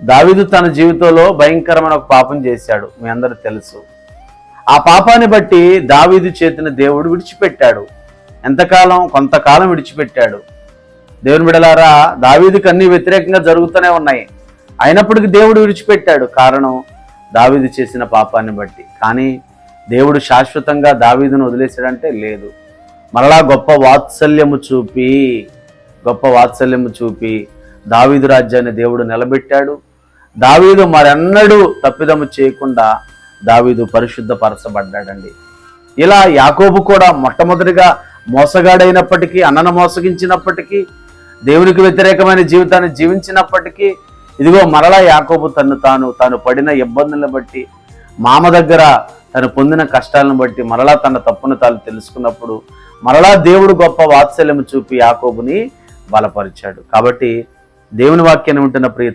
దావీదు తన జీవితంలో భయంకరమైన ఒక పాపం చేశాడు, మీ అందరూ తెలుసు. ఆ పాపాన్ని బట్టి దావీదు చేతిని దేవుడు విడిచిపెట్టాడు. ఎంతకాలం? కొంతకాలం విడిచిపెట్టాడు. దేవుని బిడ్డలారా, దావీదుకి అన్ని వ్యతిరేకంగా జరుగుతూనే ఉన్నాయి, అయినప్పటికీ దేవుడు విడిచిపెట్టాడు. కారణం దావీదు చేసిన పాపాన్ని బట్టి. కానీ దేవుడు శాశ్వతంగా దావీదును వదిలేశాడంటే లేదు. మరలా గొప్ప వాత్సల్యము చూపి దావీదు రాజ్యాన్ని దేవుడు నిలబెట్టాడు. దావీదు మరెన్నడూ తప్పిదము చేయకుండా దావీదు పరిశుద్ధపరచబడ్డాడండి. ఇలా యాకోబు కూడా మొట్టమొదటిగా మోసగాడైనప్పటికీ, అన్నను మోసగించినప్పటికీ, దేవునికి వ్యతిరేకమైన జీవితాన్ని జీవించినప్పటికీ, ఇదిగో మరలా యాకోబు తాను పడిన ఇబ్బందులను బట్టి, మామ దగ్గర తను పొందిన కష్టాలను బట్టి మరలా తన తప్పును తాను తెలుసుకున్నప్పుడు మరలా దేవుడు గొప్ప వాత్సల్యము చూపి యాకోబుని బలపరిచాడు. కాబట్టి దేవుని వాక్యాన్ని వింటున్న ప్రియ